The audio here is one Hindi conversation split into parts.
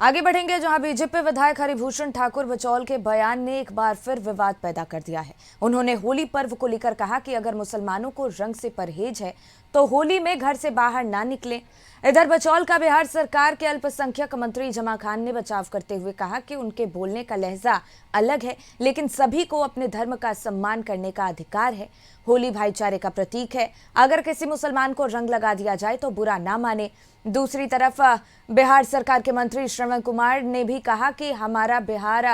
आगे बढ़ेंगे जहां बीजेपी विधायक हरिभूषण ठाकुर बचौल के बयान ने एक बार फिर विवाद पैदा कर दिया है। उन्होंने होली पर्व को लेकर कहा कि अगर मुसलमानों को रंग से परहेज है तो होली में घर से बाहर ना निकलें। इधर बचौल का बिहार सरकार के अल्पसंख्यक मंत्री जमा खान ने बचाव करते हुए कहा कि उनके बोलने का लहजा अलग है, लेकिन सभी को अपने धर्म का सम्मान करने का अधिकार है। होली भाईचारे का प्रतीक है, अगर किसी मुसलमान को रंग लगा दिया जाए तो बुरा ना माने। दूसरी तरफ बिहार सरकार के मंत्री श्रवण कुमार ने भी कहा कि हमारा बिहार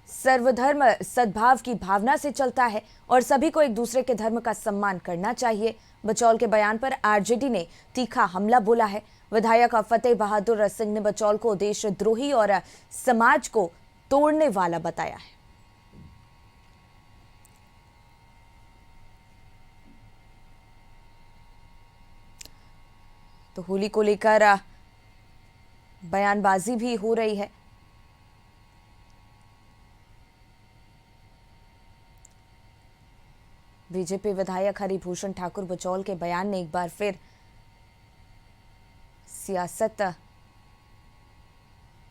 सर्वधर्म सद्भाव की भावना से चलता है और सभी को एक दूसरे के धर्म का सम्मान करना चाहिए। बचौल के बयान पर आरजेडी ने तीखा हमला बोला है। विधायक फतेह बहादुर सिंह ने बचौल को देशद्रोही और समाज को तोड़ने वाला बताया है। तो होली को लेकर बयानबाजी भी हो रही है। बीजेपी विधायक हरिभूषण ठाकुर बचौल के बयान ने एक बार फिर सियासत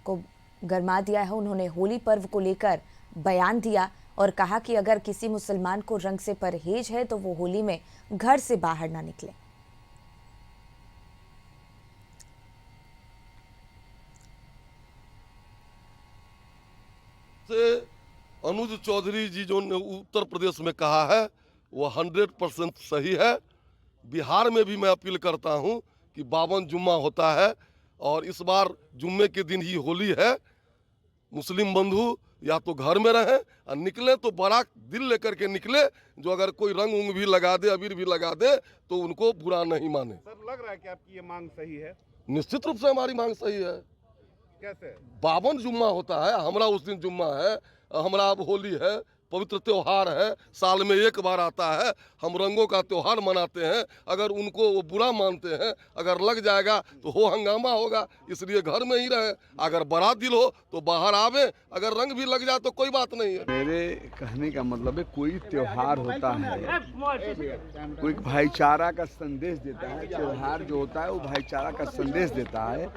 को गरमा दिया है। उन्होंने होली पर्व को लेकर बयान दिया और कहा कि अगर किसी मुसलमान को रंग से परहेज है तो वो होली में घर से बाहर ना निकले। से अनुज चौधरी जी जो ने उत्तर प्रदेश में कहा है वो 100% सही है। बिहार में भी मैं अपील करता हूं कि 52 जुम्मा होता है और इस बार जुम्मे के दिन ही होली है। मुस्लिम बंधु या तो घर में रहें और निकले तो बड़ा दिल लेकर के निकले। जो अगर कोई रंग उंग भी लगा दे, अबीर भी लगा दे तो उनको बुरा नहीं माने। सर, लग रहा है कि आपकी ये मांग सही है। निश्चित रूप से हमारी मांग सही है। कैसे? 52 जुम्मा होता है, हमारा उस दिन जुम्मा है, हमारा अब होली है, पवित्र त्योहार है, साल में एक बार आता है, हम रंगों का त्योहार मनाते हैं। अगर उनको वो बुरा मानते हैं, अगर लग जाएगा तो हो हंगामा होगा, इसलिए घर में ही रहे। अगर बड़ा दिल हो तो बाहर आवे, अगर रंग भी लग जाए तो कोई बात नहीं है। मेरे कहने का मतलब है कोई त्योहार होता है, कोई भाईचारा का संदेश देता है। त्योहार जो होता है वो भाईचारा का संदेश देता है।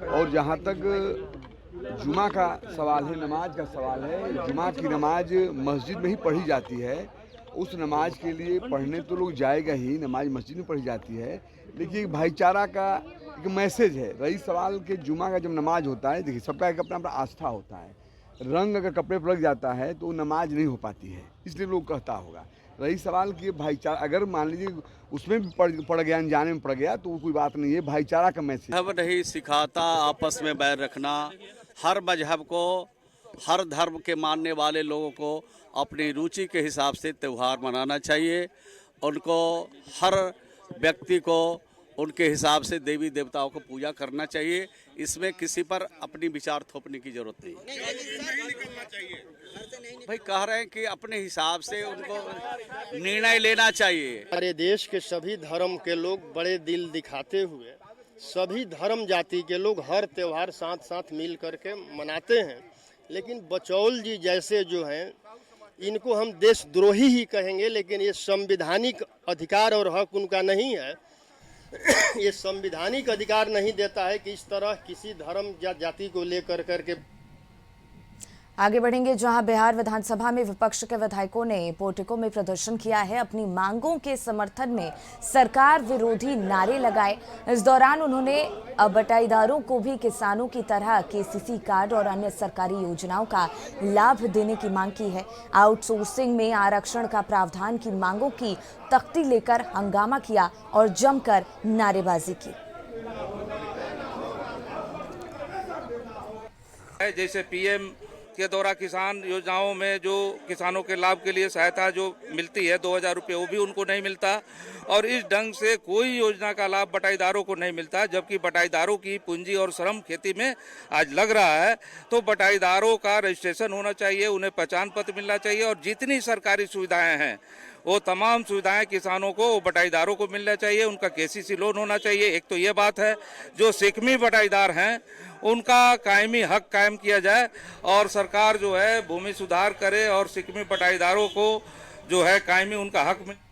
और जहाँ तक जुमा का सवाल है, नमाज का सवाल है, जुमा की नमाज मस्जिद में ही पढ़ी जाती है। उस नमाज के लिए पढ़ने तो लोग जाएगा ही, नमाज मस्जिद में पढ़ी जाती है, लेकिन भाईचारा का एक मैसेज है। रही सवाल के जुमा का जब नमाज होता है, देखिए सबका एक अपना अपना आस्था होता है। रंग अगर कपड़े पर लग जाता है तो नमाज नहीं हो पाती है, इसलिए लोग कहता होगा। रही सवाल कि भाईचारा अगर मान लीजिए उसमें भी पड़ गया, अनजाने में पड़ गया, तो कोई बात नहीं है। भाईचारा का मैसेज मजहब नहीं सिखाता आपस में बैर रखना। हर मजहब को, हर धर्म के मानने वाले लोगों को अपनी रुचि के हिसाब से त्यौहार मनाना चाहिए। उनको, हर व्यक्ति को उनके हिसाब से देवी देवताओं को पूजा करना चाहिए। इसमें किसी पर अपनी विचार थोपने की जरूरत नहीं। भाई कह रहे हैं कि अपने हिसाब से उनको निर्णय लेना चाहिए। हमारे देश के सभी धर्म के लोग बड़े दिल दिखाते हुए, सभी धर्म जाति के लोग हर त्यौहार साथ साथ मिल करके मनाते हैं। लेकिन बचौल जी जैसे जो हैं, इनको हम देशद्रोही ही कहेंगे, लेकिन ये संवैधानिक अधिकार और हक उनका नहीं है। ये संवैधानिक अधिकार नहीं देता है कि इस तरह किसी धर्म या जाति को लेकर करके। आगे बढ़ेंगे जहां बिहार विधानसभा में विपक्ष के विधायकों ने पोर्टिको में प्रदर्शन किया है। अपनी मांगों के समर्थन में सरकार विरोधी नारे लगाए। इस दौरान उन्होंने बटाईदारों को भी किसानों की तरह केसीसी कार्ड और अन्य सरकारी योजनाओं का लाभ देने की मांग की है। आउटसोर्सिंग में आरक्षण का प्रावधान की मांगों की तख्ती लेकर हंगामा किया और जमकर नारेबाजी की। जैसे पीएम के द्वारा किसान योजनाओं में जो किसानों के लाभ के लिए सहायता जो मिलती है 2000 रुपये, वो भी उनको नहीं मिलता। और इस ढंग से कोई योजना का लाभ बटाईदारों को नहीं मिलता, जबकि बटाईदारों की पूंजी और श्रम खेती में आज लग रहा है। तो बटाईदारों का रजिस्ट्रेशन होना चाहिए, उन्हें पहचान पत्र मिलना चाहिए और जितनी सरकारी सुविधाएं हैं वो तमाम सुविधाएं किसानों को, बटाईदारों को मिलना चाहिए। उनका केसीसी लोन होना चाहिए। एक तो ये बात है। जो सिकमी बटाईदार हैं उनका कायमी हक कायम किया जाए और सरकार जो है भूमि सुधार करे और सिकमी बटाईदारों को जो है कायमी उनका हक मिले।